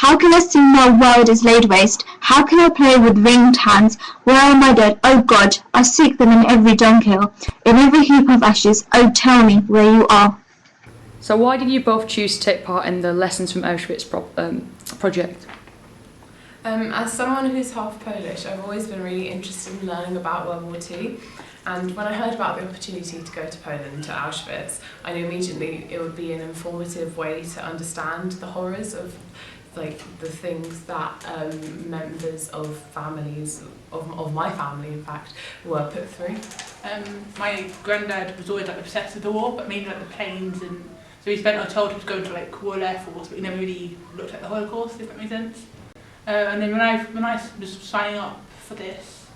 How can I see my world is laid waste? How can I play with ringed hands? Where are my dead? Oh God, I seek them in every dunghill, in every heap of ashes. Oh, tell me where you are. So why did you both choose to take part in the Lessons from Auschwitz project? As someone who's half Polish, I've always been really interested in learning about World War II. And when I heard about the opportunity to go to Poland, to Auschwitz, I knew immediately it would be an informative way to understand the horrors of the things that members of families, of my family in fact, were put through. My granddad was always obsessed with the war, but mainly the planes, and so he spent our childhood going to Royal Air Force, but he never really looked at the Holocaust, if that makes sense. And then when I was signing up for this,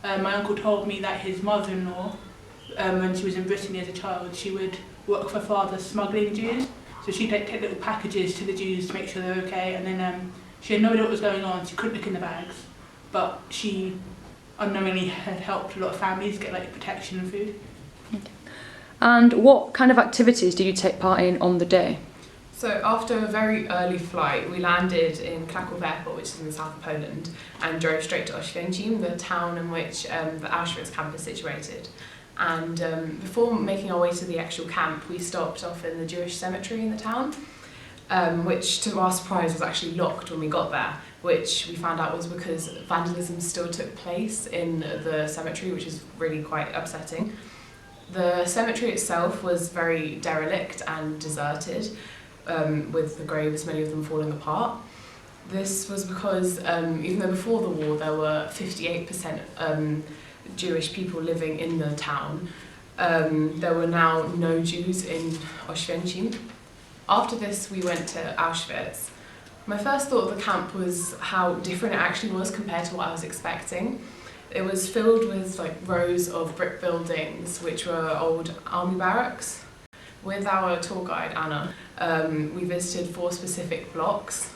my uncle told me that his mother-in-law, when she was in Brittany as a child, she would work for her father smuggling Jews. So she'd take little packages to the Jews to make sure they were okay, and then she had no idea what was going on. She couldn't look in the bags, but she unknowingly had helped a lot of families get protection and food. Okay. And what kind of activities did you take part in on the day? So after a very early flight, we landed in Kraków Airport, which is in the south of Poland, and drove straight to Oświęcim, the town in which the Auschwitz camp is situated. And before making our way to the actual camp, we stopped off in the Jewish cemetery in the town, which to our surprise was actually locked when we got there, which we found out was because vandalism still took place in the cemetery, which is really quite upsetting. The cemetery itself was very derelict and deserted, with the graves, many of them falling apart. This was because even though before the war there were 58% Jewish people living in the town, there were now no Jews in Oświęcim. After this we went to Auschwitz. My first thought of the camp was how different it actually was compared to what I was expecting. It was filled with rows of brick buildings which were old army barracks. With our tour guide Anna, we visited 4 specific blocks,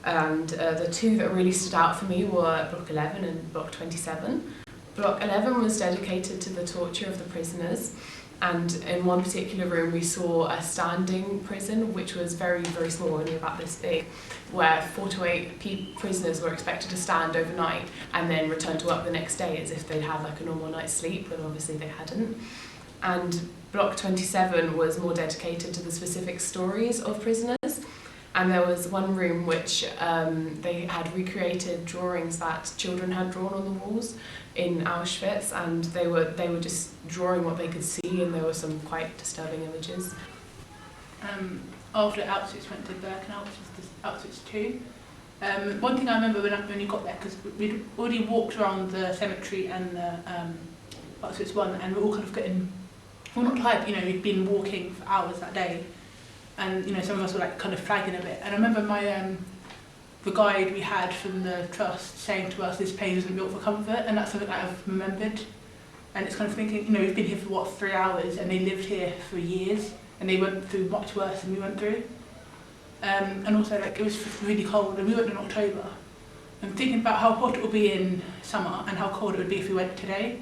and the 2 that really stood out for me were Block 11 and Block 27. Block 11 was dedicated to the torture of the prisoners, and in one particular room we saw a standing prison which was very, very small, only about this big, where 4 to 8 prisoners were expected to stand overnight and then return to work the next day as if they'd had a normal night's sleep, but obviously they hadn't. And Block 27 was more dedicated to the specific stories of prisoners, and there was one room which they had recreated drawings that children had drawn on the walls in Auschwitz, and they were just drawing what they could see, and there were some quite disturbing images. After Auschwitz went to Birkenau, which is Auschwitz 2. One thing I remember when we got there, because we'd already walked around the cemetery and the Auschwitz 1, and we were all kind of getting, well, not tired, we'd been walking for hours that day, and some of us were kind of flagging a bit. And I remember the guide we had from the trust saying to us, this place isn't built for comfort, and that's something that I've remembered. And it's kind of thinking, we've been here for 3 hours, and they lived here for years, and they went through much worse than we went through. And also it was really cold, and we went in October. And thinking about how hot it would be in summer and how cold it would be if we went today.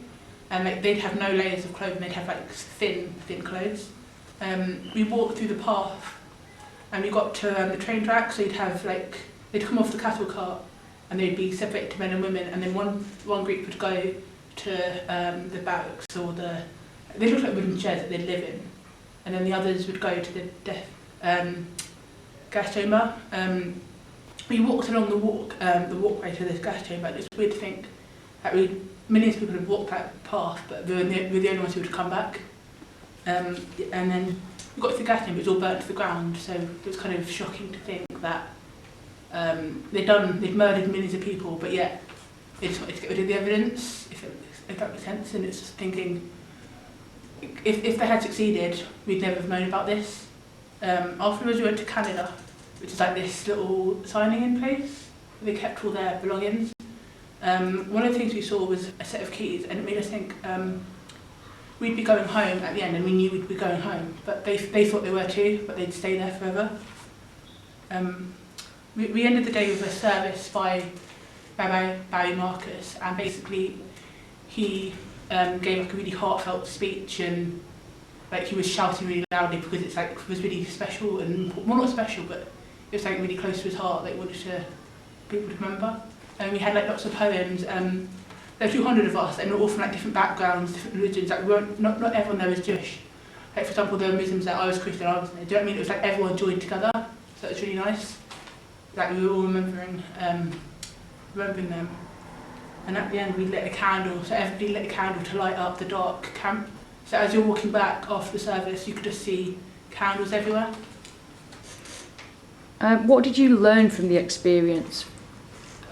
And they'd have no layers of clothing, they'd have thin clothes. We walked through the path, and we got to the train track, so you'd have they'd come off the cattle cart, and they'd be separated to men and women, and then one group would go to the barracks, or they looked like wooden sheds that they'd live in, and then the others would go to the gas chamber. We walked along the walkway to this gas chamber, and it's weird to think that millions of people had walked that path, but we were the only ones who would come back. And then we got to the gas chamber, it was all burnt to the ground, so it was kind of shocking to think that they'd murdered millions of people, but yet they just wanted to get rid of the evidence, if that makes sense. And it's just thinking, if they had succeeded, we'd never have known about this. Afterwards we went to Canada, which is this little signing-in place where they kept all their belongings. One of the things we saw was a set of keys, and it made us think we'd be going home at the end, and we knew we'd be going home, but they thought they were too, but they'd stay there forever. We ended the day with a service by Rabbi Barry Marcus, and basically he gave a really heartfelt speech, and he was shouting really loudly because it was really special, and well, not special, but it was like really close to his heart that he wanted people to remember. And we had like lots of poems. There were 200 of us, and we were all from like different backgrounds, different religions. Like we weren't, not everyone there was Jewish. Like for example, there were Muslims that I was Christian, I was there. Do you know what I mean? It was like everyone joined together, so it was really nice. Like we were all remembering them. And at the end, we lit a candle. So everybody lit a candle to light up the dark camp. So as you're walking back after the service, you could just see candles everywhere. What did you learn from the experience?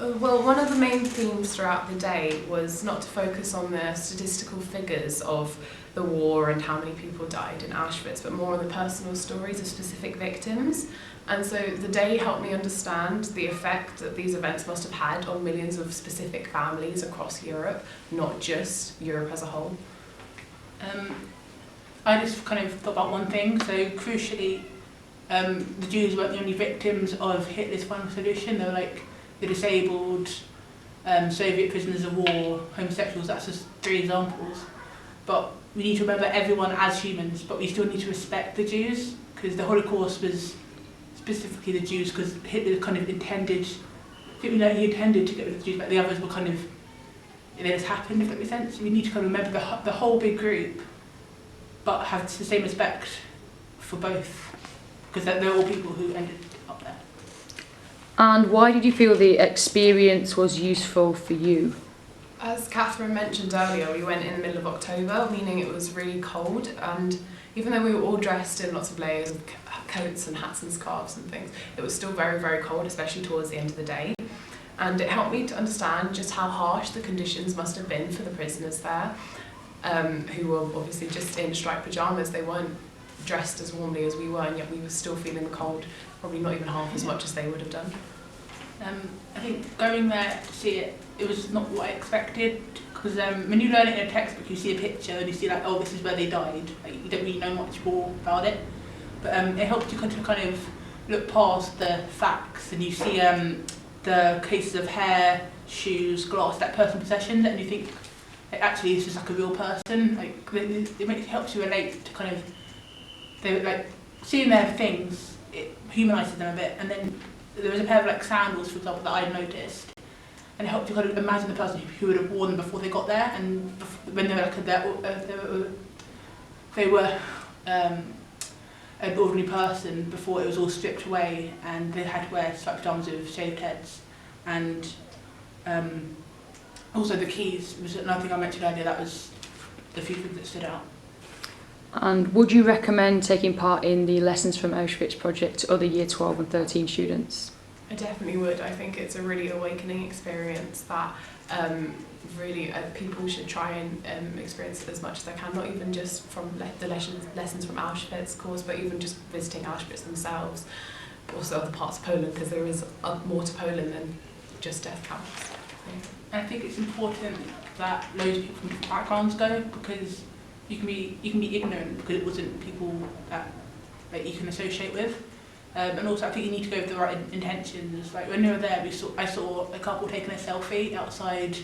Well, one of the main themes throughout the day was not to focus on the statistical figures of the war and how many people died in Auschwitz, but more on the personal stories of specific victims. And so the day helped me understand the effect that these events must have had on millions of specific families across Europe, not just Europe as a whole. I just kind of thought about one thing. So crucially, the Jews weren't the only victims of Hitler's final solution. They were like the disabled, Soviet prisoners of war, homosexuals. That's just 3 examples. But we need to remember everyone as humans, but we still need to respect the Jews, because the Holocaust was specifically the Jews, because Hitler kind of intended, I think we know he intended to get rid of the Jews, but the others were kind of, they just happened, if that makes sense. We need to kind of remember the whole big group, but have the same respect for both, because they're all people who ended up there. And why did you feel the experience was useful for you? As Catherine mentioned earlier, we went in the middle of October, meaning it was really cold, and even though we were all dressed in lots of layers of coats and hats and scarves and things, it was still very, very cold, especially towards the end of the day. And it helped me to understand just how harsh the conditions must have been for the prisoners there, who were obviously just in striped pyjamas. They weren't dressed as warmly as we were, and yet we were still feeling the cold, probably not even half as much as they would have done. I think going there to see it, it was not what I expected, because when you learn it in a textbook, you see a picture and you see like, oh, this is where they died. Like, you don't really know much more about it, but it helps you kind of look past the facts, and you see the cases of hair, shoes, glass, like personal possessions, and you think, like, actually this is like a real person. Like it helps you relate to kind of, they like seeing their things, it humanises them a bit. And then there was a pair of like sandals, for example, that I noticed, and it helped you kind of imagine the person who would have worn them before they got there, and when they were like they were an ordinary person before it was all stripped away, and they had to wear striped pyjamas with shaved heads. And also the keys was another thing I mentioned earlier. That was the few things that stood out. And would you recommend taking part in the Lessons from Auschwitz project to other Year 12 and 13 students? I definitely would. I think it's a really awakening experience that really people should try and experience it as much as they can, not even just from the lessons from Auschwitz course, but even just visiting Auschwitz themselves, also other parts of Poland, because there is more to Poland than just death camps. I think it's important that loads of people from different backgrounds go, because you can be ignorant because it wasn't people that you can associate with. And also I think you need to go with the right intentions. Like when we were there, I saw a couple taking a selfie outside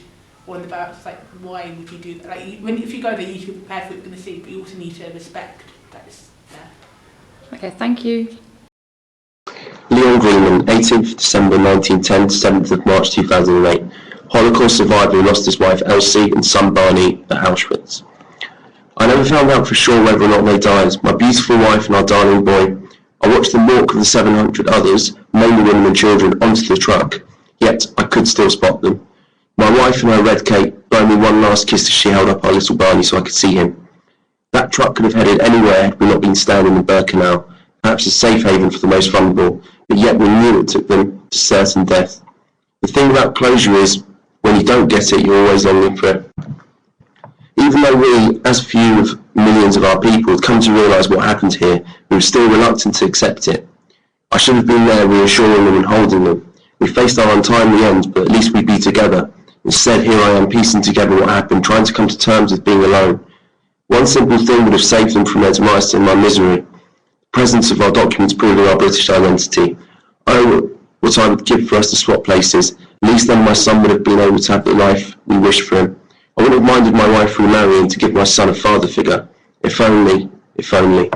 one of the barracks. Like, why would you do that? Like, if you go there, you need to be prepared for what you're going to see, but you also need to respect that it's there. Okay, thank you. Leon Greenman, 18th December 1910 to 7th of March 2008. Holocaust survivor who lost his wife Elsie and son Barney at Auschwitz. I never found out for sure whether or not they died. My beautiful wife and our darling boy. I watched them walk with the 700 others, mainly women and children, onto the truck, yet I could still spot them. My wife and her red cape blew me one last kiss as she held up our little Barney so I could see him. That truck could have headed anywhere had we not been standing in Birkenau, perhaps a safe haven for the most vulnerable, but yet we knew it took them to certain death. The thing about closure is, when you don't get it, you're always longing for it. Even though we, as few of millions of our people, had come to realise what happened here, we were still reluctant to accept it. I should have been there reassuring them and holding them. We faced our untimely end, but at least we'd be together. Instead, here I am piecing together what happened, trying to come to terms with being alone. One simple thing would have saved them from their demise and my misery. The presence of our documents proving our British identity. Oh, what I would give for us to swap places. At least then my son would have been able to have the life we wished for him. I wouldn't have minded my wife remarrying to give my son a father figure. If only, if only.